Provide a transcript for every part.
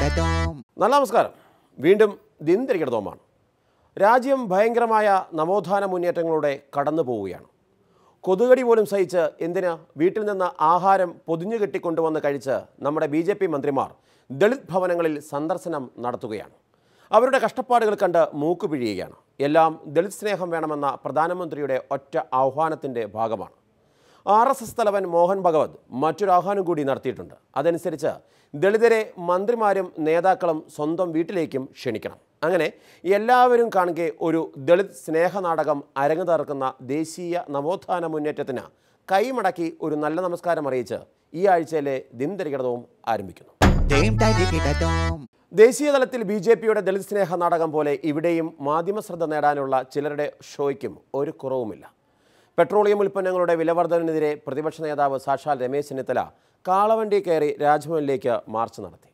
നല്ല നമസ്കാരം. വീണ്ടും ദിനചര്യയുടെ ടോമാണ്. രാജ്യം ഭയങ്കരമായ നവോത്ഥാന മുന്നേറ്റങ്ങളുടെ കടന്നു പോവുകയാണ്. കൊതുകടി പോലും സഹിച്ച് എന്തിന് വീട്ടിൽ നിന്ന് ആഹാരം പൊതിഞ്ഞു കെട്ടിക്കൊണ്ടുവന്ന് കഴിച്ച് നമ്മുടെ BJP മന്ത്രിമാർ ദളിത് ഭവനങ്ങളിൽ സന്ദർശനം നടത്തുകയാണ്. അവരുടെ കഷ്ടപ്പാടുകൾ കണ്ട് മൂക്ക് പിഴിയുകയാണ്. എല്ലാം ദളിത് സ്നേഹം വേണമെന്ന പ്രധാനമന്ത്രിയുടെ ഒറ്റ ആഹ്വാനത്തിൻ്റെ ഭാഗമാണ്. RSS തലവൻ മോഹൻ ഭഗവത് മറ്റൊരു ആഹ്വാനം കൂടി നടത്തിയിട്ടുണ്ട്. അതനുസരിച്ച് ദളിതരെ മന്ത്രിമാരും നേതാക്കളും സ്വന്തം വീട്ടിലേക്കും ക്ഷണിക്കണം. അങ്ങനെ എല്ലാവരും കാണുക ഒരു ദളിത് സ്നേഹനാടകം അരങ്ങു തകർക്കുന്ന ദേശീയ നവോത്ഥാന മുന്നേറ്റത്തിന് കൈമടക്കി ഒരു നല്ല നമസ്കാരം അറിയിച്ച് ഈ ആഴ്ചയിലെ ദിനചര്യവും ആരംഭിക്കുന്നു. ദേശീയ തലത്തിൽ BJPയുടെ ദളിത് സ്നേഹ നാടകം പോലെ ഇവിടെയും മാധ്യമശ്രദ്ധ നേടാനുള്ള ചിലരുടെ ഷോയ്ക്കും ഒരു കുറവുമില്ല. പെട്രോളിയം ഉൽപ്പന്നങ്ങളുടെ വിലവർദ്ധനവിനെതിരെ പ്രതിപക്ഷ നേതാവ് സാക്ഷാൽ രമേശ് ചെന്നിത്തല കാളവണ്ടി കയറി രാജ്ഭവനിലേക്ക് മാർച്ച് നടത്തി.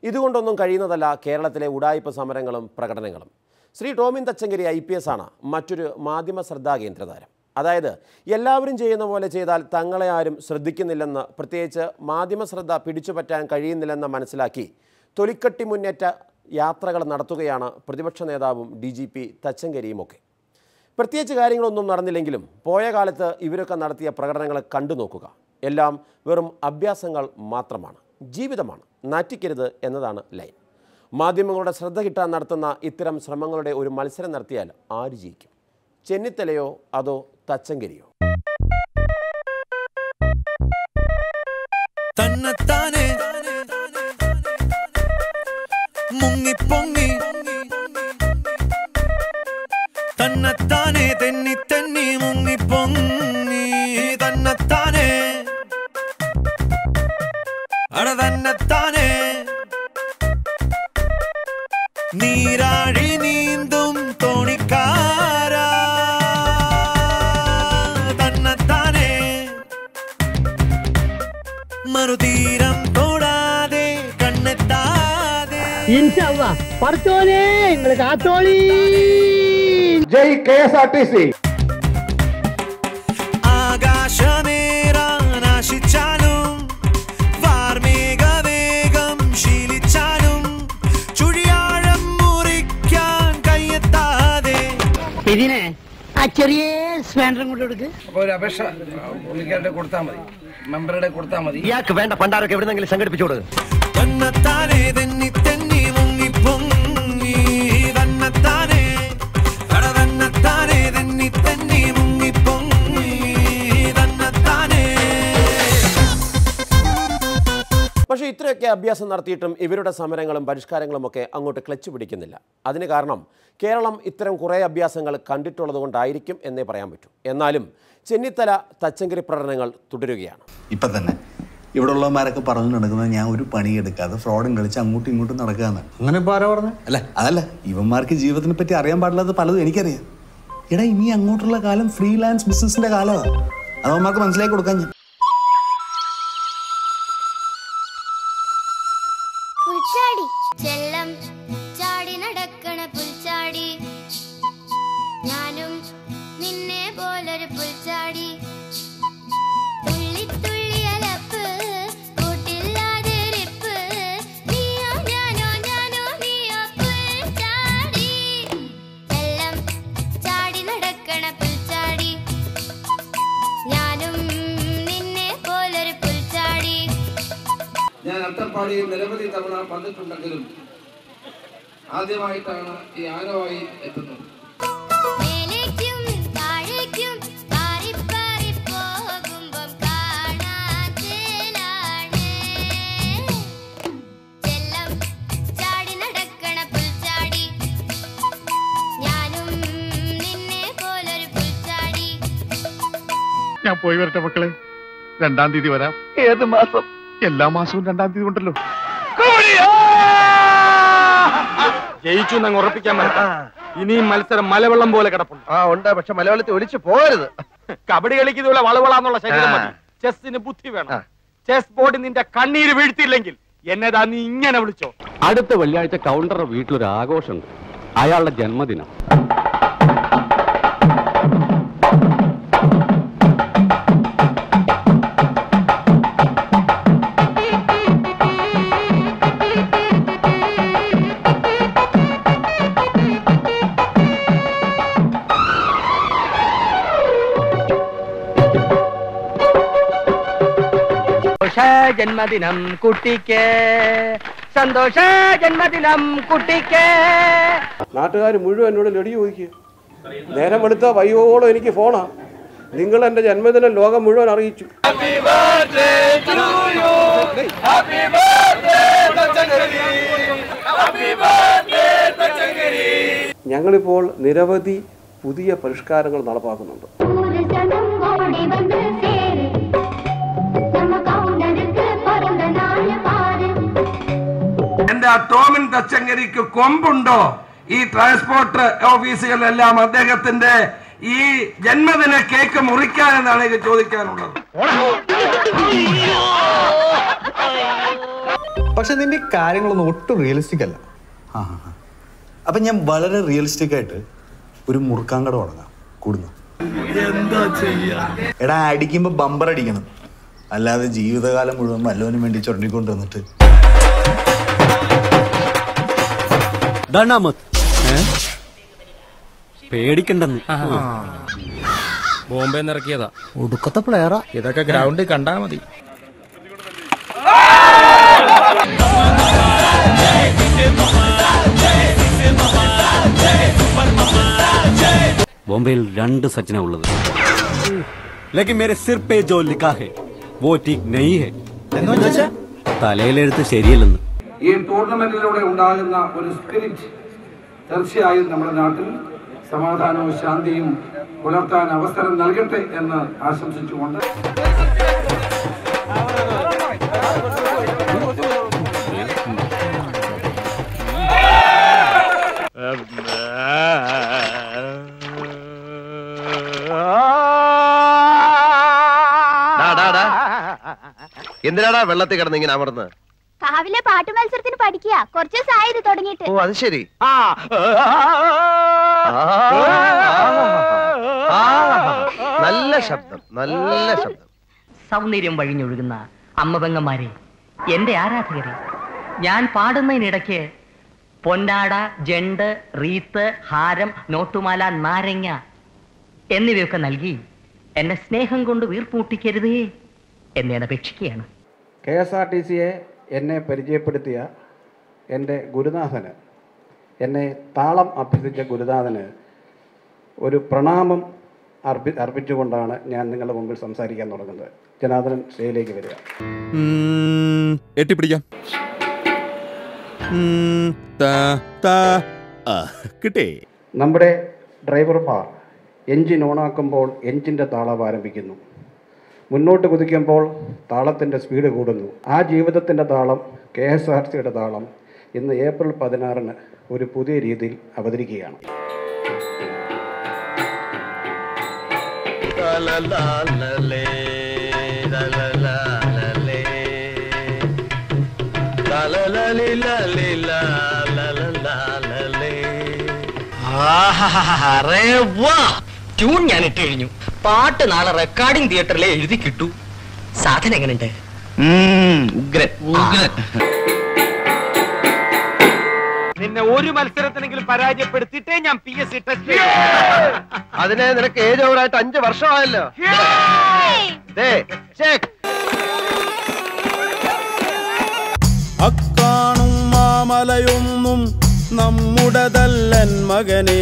ഇതുകൊണ്ടൊന്നും കഴിയുന്നതല്ല കേരളത്തിലെ ഉഡായിപ്പ് സമരങ്ങളും പ്രകടനങ്ങളും. ശ്രീ ടോമിൻ തച്ചങ്കരി IPS ആണ് മറ്റൊരു മാധ്യമ ശ്രദ്ധാ കേന്ദ്രതാരം. അതായത് എല്ലാവരും ചെയ്യുന്ന പോലെ ചെയ്താൽ തങ്ങളെ ആരും ശ്രദ്ധിക്കുന്നില്ലെന്ന്, പ്രത്യേകിച്ച് മാധ്യമശ്രദ്ധ പിടിച്ചുപറ്റാൻ കഴിയുന്നില്ലെന്ന് മനസ്സിലാക്കി തൊലിക്കട്ടി മുന്നേറ്റ യാത്രകൾ നടത്തുകയാണ് പ്രതിപക്ഷ നേതാവും DGP തച്ചങ്കരിയുമൊക്കെ. പ്രത്യേകിച്ച് കാര്യങ്ങളൊന്നും നടന്നില്ലെങ്കിലും പോയ കാലത്ത് ഇവരൊക്കെ നടത്തിയ പ്രകടനങ്ങൾ കണ്ടു നോക്കുക. എല്ലാം വെറും അഭ്യാസങ്ങൾ മാത്രമാണ്, ജീവിതമാണ്, നാറ്റിക്കരുത് എന്നതാണ് ലൈൻ. മാധ്യമങ്ങളുടെ ശ്രദ്ധ കിട്ടാൻ നടത്തുന്ന ഇത്തരം ശ്രമങ്ങളുടെ ഒരു മത്സരം നടത്തിയാൽ ആര് ജയിക്കും? ചെന്നിത്തലയോ അതോ തച്ചങ്കരിയോ? തന്നത്താനെ തെന്നി തെന്നി മുങ്ങി പൊങ്ങി തന്നത്താനെ അട തന്നത്താനെ നീരാഴി നീന്തും തോണിക്കാരാ തന്നത്താനെ മറുതീരം തൊടാതെ കണ്ണെത്താതെ പഠിച്ചോനെ നിങ്ങൾ കാത്തോളി. ജയ് KSRTC. ആകാശമേറാനാശിച്ചാലും വാർമേഘവേഗം ശീലിച്ചാലും ചുഴിയാഴം മുറിക്കാൻ കയ്യെത്താതെ ഇതിനെ ആ ചെറിയ സ്പാൻഡറും കൊണ്ട് കൊടുക്ക്. അപ്പോൾ ഒരു അപേക്ഷ പുള്ളിക്കാരുടെ കൊടുത്താൽ മതി, മെമ്പറുടെ കൊടുത്താൽ മതി. ഇയാൾക്ക് വേണ്ട പണ്ടാരൊക്കെ എവിടെന്നെങ്കിലും സംഘടിപ്പിച്ചോട്. തന്നത്താനെ തെന്നി തെന്നി മുങ്ങി പൊങ്ങി തന്നത്താനെ തന്നത്താനെ തെന്നി തെന്നി മുങ്ങി പൊങ്ങി തന്നത്താനെ. പക്ഷേ ഇത്രയൊക്കെ അഭ്യാസം നടത്തിയിട്ടും ഇവരുടെ സമരങ്ങളും പരിഷ്കാരങ്ങളുമൊക്കെ അങ്ങോട്ട് ക്ലച്ച് പിടിക്കുന്നില്ല. അതിന് കാരണം കേരളം ഇത്തരം കുറേ അഭ്യാസങ്ങൾ കണ്ടിട്ടുള്ളത് കൊണ്ടായിരിക്കും എന്നേ പറയാൻ പറ്റൂ. എന്നാലും ചെന്നിത്തല തച്ചങ്കരി പ്രകടനങ്ങൾ തുടരുകയാണ്. ഇപ്പം തന്നെ ഇവിടെ ഉള്ളവന്മാരൊക്കെ പറഞ്ഞു നടക്കുന്നത് ഞാൻ ഒരു പണിയെടുക്കാതെ ഫ്രോഡും കളിച്ച് അങ്ങോട്ടും ഇങ്ങോട്ടും നടക്കുകയെന്ന്. അങ്ങനെ ഇപ്പൊ ആരാ പറഞ്ഞത്? അല്ല അതല്ല, ഇവന്മാർക്ക് ജീവിതത്തിനെ പറ്റി അറിയാൻ പാടില്ലാത്ത പലതും എനിക്കറിയാം. എടാ ഇനി അങ്ങോട്ടുള്ള കാലം ഫ്രീലാൻസ് ബിസിനസിന്റെ കാലമാണ്. അത് അവന്മാർക്ക് മനസ്സിലാക്കി കൊടുക്കാൻ ഞാൻ. ചെല്ലം ചാടി നടക്കണ പുൽച്ചാടി, ഞാനും നിന്നെ പോലൊരു പുൽച്ചാടി, തുള്ളിത്തുള്ളിയലപ്പ് കൂട്ടില്ലാതിരിപ്പ്, നീയോ ഞാനോ ഞാനോ നീയോ പുൽച്ചാടി. ചെല്ലം ചാടി നടക്കണ പുൽച്ചാടി, ഞാനും നിന്നെ പോലൊരു പുൽച്ചാടി. ഞാൻ അട്ടപ്പാടിയിൽ നിരവധി തവണ വന്നിട്ടുണ്ടെങ്കിലും ആദ്യമായിട്ടാണ് ഈ ആനവായി എത്തുന്നത്. മേലേക്കും താഴേക്കും പാറി പാറി പോകുമ്പം കാണാൻ ചേലാണ്, ചെല്ലം ചാടി നടക്കണ പുൽച്ചാടി, ഞാനും നിന്നെ പോലൊരു പുൽച്ചാടി. ഞാൻ പോയി വരട്ടെ മക്കളെ. 2-ാം തീയതി വരാം. ഏത് മാസം? എല്ലാ മാസവും 2-ാം തീയതി ഉണ്ടല്ലോ. ജയിച്ചു എന്നങ്ങ് ഉറപ്പിക്കാൻ പറ്റാ. ഇനിയും മത്സരം മലവെള്ളം പോലെ കിടപ്പുണ്ട്. ഉണ്ട്, പക്ഷെ മലവെള്ളത്തിൽ ഒലിച്ചു പോകരുത്. കബഡി കളിക്കുന്നതുപോലെ വളവളാന്നുള്ള ശരീരം മതി. ചെസ്സിന് ബുദ്ധി വേണം. ചെസ് ബോർഡിൽ നിന്റെ കണ്ണീര് വീഴ്ത്തിയില്ലെങ്കിൽ എന്നതാ നീ ഇങ്ങനെ വിളിച്ചോ. അടുത്ത വെള്ളിയാഴ്ച കൗണ്ടറുടെ വീട്ടിലൊരു ആഘോഷമുണ്ട്, അയാളുടെ ജന്മദിനം. ജന്മദിനം കുട്ടിക്ക്, സന്തോഷ ജന്മദിനം കുട്ടിക്ക്. നാട്ടുകാർ മുഴുവൻ എന്നോട് ലഡി ചോദിക്കുക. നേരം എടുത്ത വൈകോളം എനിക്ക് ഫോണാ. നിങ്ങൾ എൻ്റെ ജന്മദിനം ലോകം മുഴുവൻ അറിയിച്ചു. ഞങ്ങളിപ്പോൾ നിരവധി പുതിയ പരിഷ്കാരങ്ങൾ നടപ്പാക്കുന്നുണ്ട്. എന്റെ ആ ടോമിൻ തച്ചങ്കരിക്ക് കൊമ്പുണ്ടോ? ഈ ട്രാൻസ്പോർട്ട് ഓഫീസുകളിലെല്ലാം അദ്ദേഹത്തിന്റെ ഈ ജന്മദിന കേക്ക് മുറിക്കാനെന്നാണ് എനിക്ക് ചോദിക്കാനുള്ളത്. പക്ഷെ നിന്റെ കാര്യങ്ങളൊന്നും ഒട്ടും റിയലിസ്റ്റിക് അല്ല. അപ്പൊ ഞാൻ വളരെ റിയലിസ്റ്റിക് ആയിട്ട് ഒരു മുറുക്കാങ്കട തുടങ്ങാം. കൂടുന്നു എന്താ ചെയ്യാ? എടാ, അടിക്കുമ്പോ ബമ്പർ അടിക്കണം, അല്ലാതെ ജീവിതകാലം മുഴുവൻ വല്ലവനും വേണ്ടി ചൊരണ്ടിക്കൊണ്ട് വന്നിട്ട് പേടിക്കണ്ടെന്ന്. ബോംബെ ഇറക്കിയതാ. ഒടുക്കത്തെ പ്ലെയറാ. ഇതൊക്കെ ഗ്രൗണ്ടിൽ കണ്ടാ മതി. ബോംബെയിൽ 2 സച്ചിനാ ഉള്ളത്. ലേക്കിൻ മേരെ സിർ പേ ജോ ലിഖാ ഹൈ വോ ടീക് നഹീ ഹൈ. തലയിലെഴുത്ത് ശരിയല്ലെന്ന്. ഈ ടൂർണമെന്റിലൂടെ ഉണ്ടാകുന്ന ഒരു സ്പിരിറ്റ് തീർച്ചയായും നമ്മുടെ നാട്ടിൽ സമാധാനവും ശാന്തിയും പുലർത്താൻ അവസരം നൽകട്ടെ എന്ന് ആശംസിച്ചുകൊണ്ട് എന്തിനാടാ വെള്ളത്തിൽ കിടന്ന് ഇങ്ങനെ അമർന്ന്? കാവിലെ പാട്ട് മത്സരത്തിന് പഠിക്കുക. കുറച്ച് ദിവസമായി ഇത് തുടങ്ങിയിട്ട്. ഓ, അത് ശരി. നല്ല ശബ്ദം, നല്ല ശബ്ദം. സൗന്ദര്യം വഴിഞ്ഞൊഴുകുന്ന അമ്മപെങ്ങന്മാരെ, എന്റെ ആരാധകരെ, ഞാൻ പാടുന്നതിനിടയ്ക്ക് പൊന്നാട, ജണ്ട്, റീത്ത്, ഹാരം, നോട്ടുമാല, നാരങ്ങ എന്നിവയൊക്കെ നൽകി എന്നെ സ്നേഹം കൊണ്ട് വീർപ്പൂട്ടിക്കരുതേ എന്ന് ഞാൻ അപേക്ഷിക്കുകയാണ്. KSRTCയെ എന്നെ പരിചയപ്പെടുത്തിയ എൻ്റെ ഗുരുനാഥന്, എന്നെ താളം അഭ്യസിച്ച ഗുരുനാഥന് ഒരു പ്രണാമം അർപ്പിച്ചുകൊണ്ടാണ് ഞാൻ നിങ്ങളുടെ മുമ്പിൽ സംസാരിക്കാൻ തുടങ്ങുന്നത്. ജനാർദ്ദനൻ സ്റ്റേജിലേക്ക് വരിക. എട്ടിപ്പിടിക്കാം. കിട്ടേ. നമ്മുടെ ഡ്രൈവർമാർ എൻജിൻ ഓണാക്കുമ്പോൾ എൻജിൻ്റെ താളം ആരംഭിക്കുന്നു. മുന്നോട്ട് കുതിക്കുമ്പോൾ താളത്തിൻ്റെ സ്പീഡ് കൂടുന്നു. ആ ജീവിതത്തിൻ്റെ താളം, KSRTCയുടെ താളം ഇന്ന് ഏപ്രിൽ 16 ഒരു പുതിയ രീതിയിൽ അവതരിക്കുകയാണ്. ട്യൂൺ ഞാൻ ഇട്ട് കഴിഞ്ഞു. പാട്ട് നാളെ റെക്കോർഡിംഗ് തിയേറ്ററിലെ എഴുതി കിട്ടു. സാധനം എങ്ങനെയുണ്ട്? ഉഗ്രൻ ഉഗ്രൻ. നിന്നെ ഒരു മത്സരത്തിനെങ്കിലും പരാജയപ്പെടുത്തിയിട്ടേ ഞാൻ PSC ടെസ്റ്റ്. അതിനെ നിനക്ക് ഏജ് ഓവറായിട്ട് 5 വർഷമായല്ലോ. അക്കാണും മാമലയൊന്നും നമ്മുടതല്ലൻ മകനെ,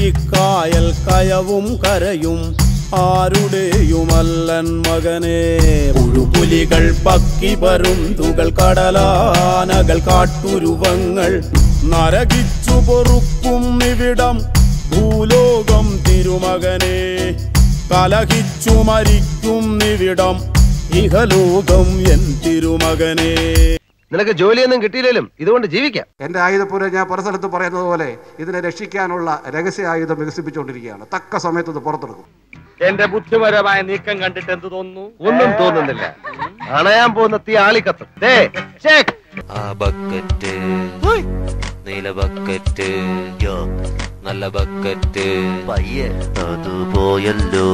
ഇക്കായൽ കയവും കരയും ആരുടെയുമല്ലൻ മകനെ. പുഴുപുലികൾ, പക്കി പരുന്തുകൾ, കടലാനകൾ, കാട്ടുരുവങ്ങൾ നരകിച്ചു പൊറുക്കും ഇവിടം ഭൂലോകം തിരുമകനെ. കലഹിച്ചു മരിക്കും ഇവിടം ഇഹലോകം എൻ തിരുമകനെ. നിനക്ക് ജോലിയൊന്നും കിട്ടിയില്ലേലും ഇതുകൊണ്ട് ജീവിക്കാം. എൻ്റെ ആയുധപൂരം ഞാൻ പല സ്ഥലത്ത് പറയുന്നത് പോലെ ഇതിനെ രക്ഷിക്കാനുള്ള രഹസ്യ ആയുധം വികസിപ്പിച്ചുകൊണ്ടിരിക്കുകയാണ്. തക്ക സമയത്ത് ഇത് പുറത്തെടുക്കും. എന്റെ ബുദ്ധിപരമായ നീക്കം കണ്ടിട്ട് എന്ത് തോന്നുന്നു? ഒന്നും തോന്നുന്നില്ല. അണയാൻ പോകുന്ന തീ ആളിക്കത്തും. ആ ബക്കറ്റ്, നീല ബക്കറ്റ്, നല്ല ബക്കറ്റ്, പയ്യെ അത് പോയല്ലോ.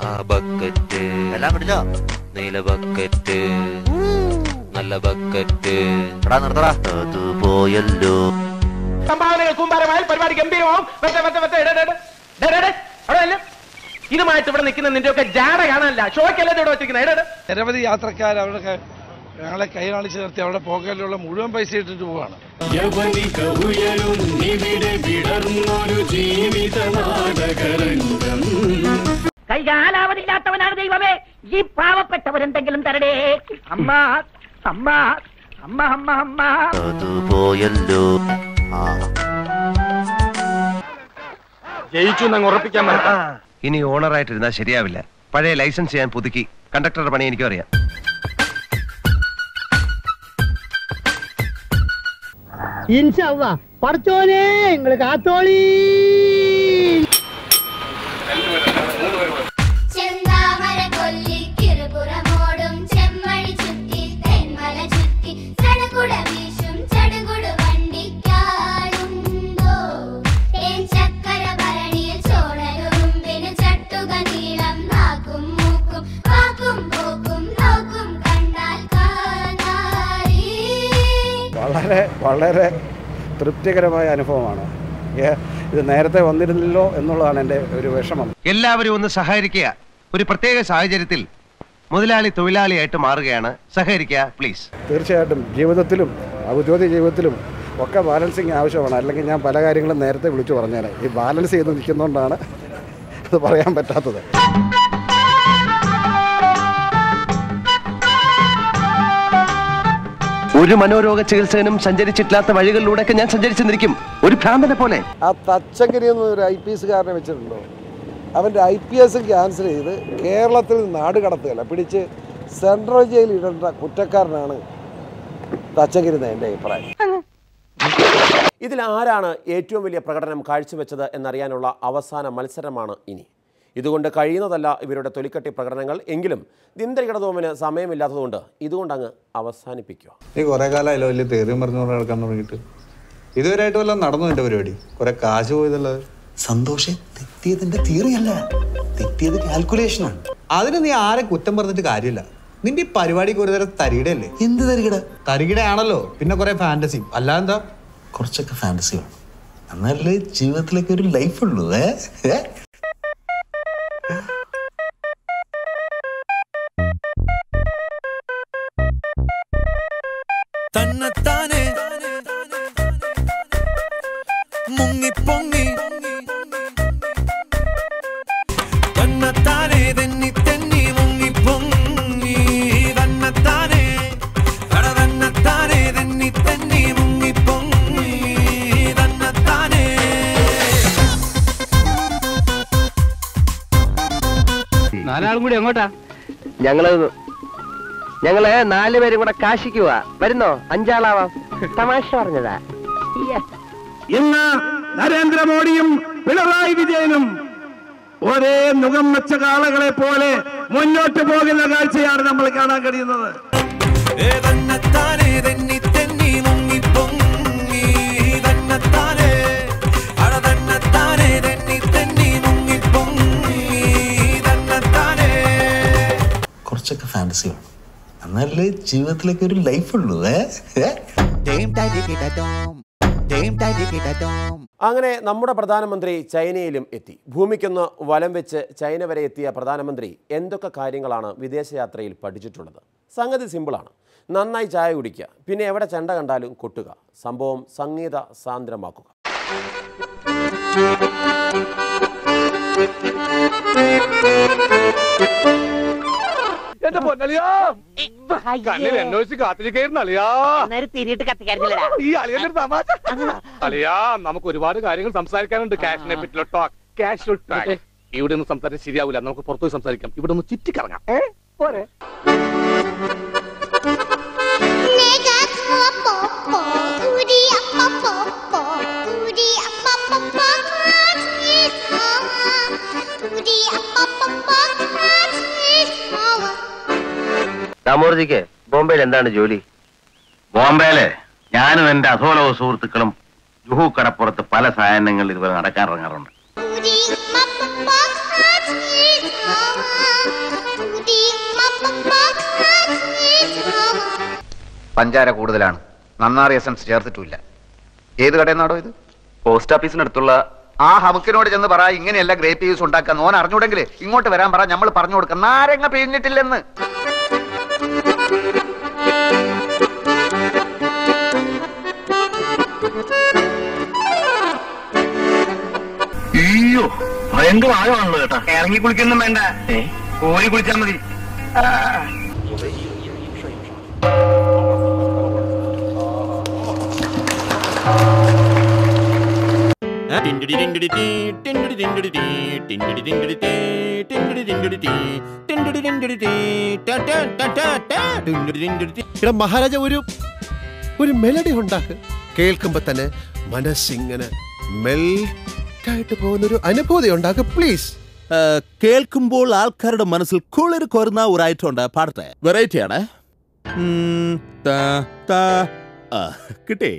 ആ ബക്കറ്റ് എല്ലാം പിടിച്ചോ. നീല ബക്കറ്റ്, നല്ല ബക്കറ്റ്, നിർത്തടാ, അത് പോയല്ലോ. സംഭാവനകൾ കൂമ്പാരമായി പരിപാടി ഗംഭീരമാവും. ഇതുമായിട്ട് ഇവിടെ നിൽക്കുന്ന നിന്റെ ഒക്കെ ജാട കാണാനല്ല, ഷോയ്ക്കല്ലേ ഇവിടെ വെച്ചിരിക്കുന്നത്. നിരവധി യാത്രക്കാർ അവരുടെ ഞങ്ങളെ കൈ കാണിച്ച് നിർത്തി അവരുടെ പോക്കറ്റിലുള്ള മുഴുവൻ പൈസ ഇട്ടിട്ട് പോവാണ്. കൈകാലാവതില്ലാത്തവനാണ് ദൈവമേ, ഈ പാവപ്പെട്ടവരെന്തെങ്കിലും തരടേ. അമ്മ അമ്മ അമ്മ അമ്മ അമ്മ പോയല്ലോ. ജയിച്ചു എന്നങ്ങ് ഉറപ്പിക്കാൻ പറ്റാ. ഇനി ഓണറായിട്ടിരുന്നാൽ ശരിയാവില്ല. പഴയ ലൈസൻസ് ഞാൻ പുതുക്കി. കണ്ടക്ടറുടെ പണി എനിക്കും അറിയാം. പഠിച്ചോനെ നിങ്ങള് കാത്തോളി. വളരെ വളരെ തൃപ്തികരമായ അനുഭവമാണ്. ഇത് നേരത്തെ വന്നിരുന്നില്ലല്ലോ എന്നുള്ളതാണ് എൻ്റെ ഒരു വിഷമം. എല്ലാവരും ഒന്ന് സഹകരിക്കുക. ഒരു പ്രത്യേക സാഹചര്യത്തിൽ മുതലാളി തൊഴിലാളിയായിട്ട് മാറുകയാണ്. സഹകരിക്കുക പ്ലീസ്. തീർച്ചയായിട്ടും ജീവിതത്തിലും ഔദ്യോഗിക ജീവിതത്തിലും ഒക്കെ ബാലൻസിങ് ആവശ്യമാണ്. അല്ലെങ്കിൽ ഞാൻ പല കാര്യങ്ങളും നേരത്തെ വിളിച്ചു പറഞ്ഞേനെ. ഈ ബാലൻസ് ചെയ്ത് നിൽക്കുന്നതുകൊണ്ടാണ് അത് പറയാൻ പറ്റാത്തത്. ഒരു മനോരോഗ ചികിത്സകനും സഞ്ചരിച്ചിട്ടില്ലാത്ത വഴികളിലൂടെയൊക്കെ ഞാൻ സഞ്ചരിച്ചെന്നിരിക്കും, ഒരു ഭ്രാന്തനെ പോലെ. ആ തച്ചങ്കരി എന്നൊരു IPS കാരനെ വെച്ചിട്ടുണ്ടോ? അവൻ്റെ IPS ക്യാൻസൽ ചെയ്ത് കേരളത്തിൽ നാട് കടത്തുകയല്ല, പിടിച്ച് സെൻട്രൽ ജയിലിൽ ഇടേണ്ട കുറ്റക്കാരനാണ് തച്ചങ്കരി എന്ന് എൻ്റെ അഭിപ്രായം. ഇതിൽ ആരാണ് ഏറ്റവും വലിയ പ്രകടനം കാഴ്ചവെച്ചത് എന്നറിയാനുള്ള അവസാന മത്സരമാണ് ഇനി. ഇതുകൊണ്ട് കഴിയുന്നതല്ല ഇവരുടെ തൊലിക്കട്ടി പ്രകടനങ്ങൾ. എങ്കിലും ദിന്തരികടതോമിന് സമയമില്ലാത്തതുകൊണ്ട് ഇതുകൊണ്ട് അങ്ങ് അവസാനിപ്പിക്കുക. ഈ കുറെ കാലമായാലും വലിയ തേറിയും പറഞ്ഞുകൊണ്ട് നടക്കാൻ തുടങ്ങിയിട്ട് ഇതുവരെയായിട്ട് വല്ല നടന്നു എൻ്റെ പരിപാടി. കുറെ കാശ് പോയതല്ലത്. സന്തോഷം തെറ്റിയതിന്റെ തിയറിയല്ല, തെറ്റിയത് കാൽക്കുലേഷനാണ്. അതിന് നീ ആരെ കുറ്റം പറഞ്ഞിട്ട് കാര്യമില്ല. നിന്റെ ഈ പരിപാടിക്ക് ഒരു തരം തരികിടയല്ലേ? എന്ത് തരികിട? തരികിടയാണല്ലോ, പിന്നെ കുറെ ഫാന്റസിയും. അല്ലാതെ എന്താ? കുറച്ചൊക്കെ ഫാന്റസി വേണം, എന്നാലേ ജീവിതത്തിലേക്ക് ഒരു ലൈഫ് ഉള്ളൂ. തന്നത്താനെ മുങ്ങിപ്പൊങ്ങി തന്നത്താനെ തെന്നി തെന്നി മുങ്ങിപ്പൊങ്ങി തന്നത്താനെ തന്നത്താനെ തെന്നി തെന്നി മുങ്ങിപ്പൊങ്ങി തന്നത്താനെ. നാലാളും കൂടി എങ്ങോട്ടാ? ഞങ്ങള് 4 പേരും കൂടെ കാശിക്ക് പോവാ. വരുന്നോ? 5 ആളാവാം. തമാശ പറഞ്ഞതാ. ഇന്ന് നരേന്ദ്രമോദിയും പിണറായി വിജയനും ഒരേ മുഖം വെച്ച കാളകളെ പോലെ മുന്നോട്ട് പോകുന്ന കാഴ്ചയാണ് നമ്മൾ കാണാൻ കഴിയുന്നത്. തന്നത്താനെ തെന്നി തെന്നി മുങ്ങിപ്പൊങ്ങി തന്നത്താനെ തന്നത്താനെ തെന്നി തെന്നി മുങ്ങിപ്പൊങ്ങി തന്നത്താനെ. കുറച്ചൊക്കെ ഫാന്റസി വേണം, എന്നാലേ ജീവിതത്തിലേക്ക് ഒരു ലൈഫ് ഉള്ളൂ. അങ്ങനെ നമ്മുടെ പ്രധാനമന്ത്രി ചൈനയിലും എത്തി. ഭൂമിക്കൊന്ന് വലം വെച്ച് ചൈന വരെ എത്തിയ പ്രധാനമന്ത്രി എന്തൊക്കെ കാര്യങ്ങളാണ് വിദേശയാത്രയിൽ പഠിച്ചിട്ടുള്ളത്? സംഗതി സിമ്പിളാണ്. നന്നായി ചായ കുടിക്കുക, പിന്നെ എവിടെ ചെണ്ട കണ്ടാലും കൊട്ടുക, സംഭവം സംഗീത സാന്ദ്രമാക്കുക. എന്റെ പൊന്നലിയാ, കണ്ണിൽ എന്നോച്ച് കാത്തിരിക്കായിരുന്നു അളിയാ. ഈ അളിയന്റെ തമാശ. അളിയാ, നമുക്ക് ഒരുപാട് കാര്യങ്ങൾ സംസാരിക്കാനുണ്ട്. കാഷിനെ പറ്റിയുള്ള ടോക്ക്, കാഷ്വൽ ടോക്ക്. ഇവിടെ ഒന്നും സംസാരിച്ചാൽ ശരിയാവില്ല. നമുക്ക് പുറത്തുപോയി സംസാരിക്കാം. ഇവിടെ ഒന്ന് ചുറ്റിക്കറങ്ങാം. പോരെ? ദാമോർജിക്ക് ബോംബെയിൽ എന്താണ് ജോലി? ബോംബെയില് ഞാനും എന്റെ അധോലോക സുഹൃത്തുക്കളും ജുഹു കടപ്പുറത്ത് പല സായാഹ്നങ്ങളിൽ ഇതുവരെ നടക്കാനിറങ്ങാറുണ്ട്. പഞ്ചാര കൂടുതലാണ്, നന്നാറി എസൻസ് ചേർത്തിട്ടില്ല. ഏത് കടയിൽ നിന്നാടോ ഇത്? പോസ്റ്റ് ഓഫീസിനടുത്തുള്ള ആ ഹമുക്കിനോട് ചെന്ന് പറ ഇങ്ങനെയല്ല ഗ്രേപ്പ് ജ്യൂസ് ഉണ്ടാക്കാൻ. ഓൻ അറിഞ്ഞൂടെങ്കിൽ ഇങ്ങോട്ട് വരാൻ പറ, നമ്മൾ പറഞ്ഞു കൊടുക്കാം. നാരങ്ങ പിഴിഞ്ഞിട്ടില്ലെന്ന്. അയ്യോ ഭയങ്കര ആഴമാണല്ലോ കേട്ടാ. ഇറങ്ങി കുളിക്കൊന്നും വേണ്ട, കോരി കുളിച്ചാൽ മതി. മഹാരാജ ഒരു മെലഡി ഉണ്ടാക്ക്. കേൾക്കുമ്പോ തന്നെ മനസ്സിങ്ങനെ മെൽറ്റായിട്ട് പോകുന്നൊരു അനുഭൂതി ഉണ്ടാക്ക് പ്ലീസ്. കേൾക്കുമ്പോൾ ആൾക്കാരുടെ മനസ്സിൽ കുളിർ കോരുന്ന ഒരു ഐറ്റം ഉണ്ട്, പാടത്തെ. വെറൈറ്റി ആണ്. കിട്ടേ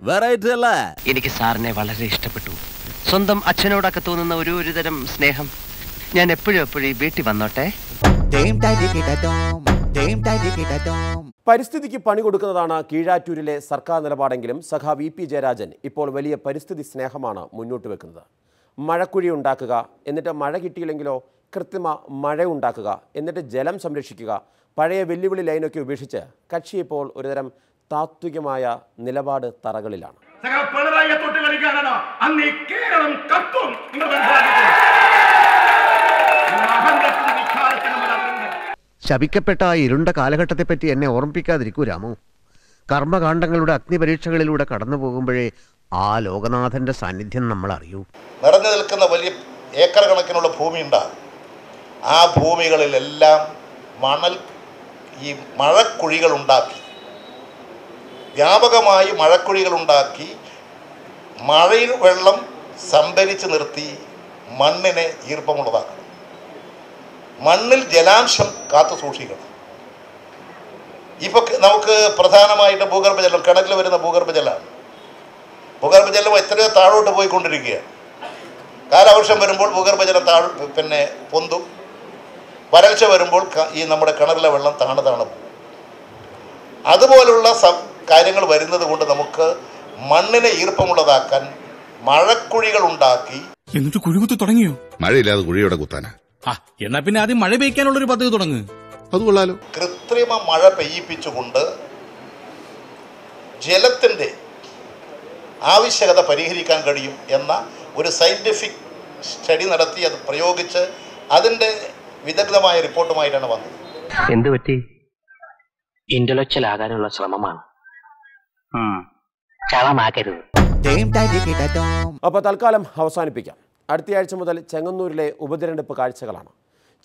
വെറൈറ്റി അല്ല. എനിക്ക് സാറിനെ വളരെ ഇഷ്ടപ്പെട്ടു. സ്വന്തം അച്ഛനോടൊക്കെ തോന്നുന്ന ഒരു തരം സ്നേഹം. ഞാൻ എപ്പോഴും ഈ വീട്ടിൽ വന്നോട്ടെ. പരിസ്ഥിതിക്ക് പണി കൊടുക്കുന്നതാണ് കീഴാറ്റൂരിലെ സർക്കാർ നിലപാടെങ്കിലും സഖാ വി പി ജയരാജൻ ഇപ്പോൾ വലിയ പരിസ്ഥിതി സ്നേഹമാണ് മുന്നോട്ട് വെക്കുന്നത്. മഴക്കുഴി ഉണ്ടാക്കുക, എന്നിട്ട് മഴ കിട്ടിയില്ലെങ്കിലോ കൃത്രിമ മഴ ഉണ്ടാക്കുക, എന്നിട്ട് ജലം സംരക്ഷിക്കുക. പഴയ വെല്ലുവിളി ലൈനൊക്കെ ഉപേക്ഷിച്ച് കക്ഷി ഇപ്പോൾ ഒരുതരം താത്വികമായ നിലപാട് തറകളിലാണ്. ശപിക്കപ്പെട്ട ആ ഇരുണ്ട കാലഘട്ടത്തെപ്പറ്റി എന്നെ ഓർമ്മിപ്പിക്കാതിരിക്കൂ രാമു. കർമ്മകാണ്ഡങ്ങളുടെ അഗ്നിപരീക്ഷകളിലൂടെ കടന്നു പോകുമ്പോഴേ ആ ലോകനാഥന്റെ സാന്നിധ്യം നമ്മൾ അറിയൂ. നിറഞ്ഞു നിൽക്കുന്ന വലിയ ഏക്കർ കണക്കിനുള്ള ഭൂമി ഉണ്ടാകും. ആ ഭൂമികളിലെല്ലാം ഈ മഴക്കുഴികൾ ഉണ്ടാക്കി, വ്യാപകമായി മഴക്കുഴികൾ ഉണ്ടാക്കി മഴയിൽ വെള്ളം സംഭരിച്ച് നിർത്തി മണ്ണിനെ ഈർപ്പമുള്ളതാക്കണം. മണ്ണിൽ ജലാംശം കാത്തു സൂക്ഷിക്കണം. ഇപ്പോൾ നമുക്ക് പ്രധാനമായിട്ട് ഭൂഗർഭജലം, കിണറ്റിൽ വരുന്ന ഭൂഗർഭജലമാണ്. ഭൂഗർഭജലം എത്രയോ താഴോട്ട് പോയിക്കൊണ്ടിരിക്കുകയാണ്. കാലവർഷം വരുമ്പോൾ ഭൂഗർഭജലം പൊന്തും. വരൾച്ച വരുമ്പോൾ ഈ നമ്മുടെ കിണറിലെ വെള്ളം താണു പോകും. അതുപോലുള്ള കാര്യങ്ങൾ വരുന്നത് കൊണ്ട് നമുക്ക് മണ്ണിനെ ഈർപ്പമുള്ളതാക്കാൻ മഴക്കുഴികൾ ഉണ്ടാക്കി. എന്നിട്ട് കുഴികുത്തി തുടങ്ങിയോ? മഴയില്ലാതെ കുഴിയോടെ കുത്താനാ? എന്നാ പിന്നെ ആദ്യം മഴ പെയ്ക്കാനുള്ളൊരു പദ്ധതി തുടങ്ങ്. അത് കൊള്ളാലോ. കൃത്രിമ മഴ പെയ്യിപ്പിച്ചുകൊണ്ട് ജലത്തിൻ്റെ ആവശ്യകത പരിഹരിക്കാൻ കഴിയും എന്ന ഒരു സയന്റിഫിക് സ്റ്റഡി നടത്തി അത് പ്രയോഗിച്ച് അതിൻ്റെ വിദഗ്ധമായ റിപ്പോർട്ടുമായിട്ടാണ് വന്നത്. എന്ത് പറ്റി? ഇന്റലക്ച്വൽ ആകാനുള്ള ശ്രമമാണ്, ചളമാക്കരുത്. അപ്പോൾ തൽക്കാലം അവസാനിപ്പിക്കാം. അടുത്തയാഴ്ച മുതൽ ചെങ്ങന്നൂരിലെ ഉപതിരഞ്ഞെടുപ്പ് കാഴ്ചകളാണ്.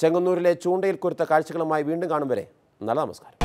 ചെങ്ങന്നൂരിലെ ചൂണ്ടയിൽ കുരുത്ത കാഴ്ചകളുമായി വീണ്ടും കാണും വരെ നല്ല നമസ്കാരം.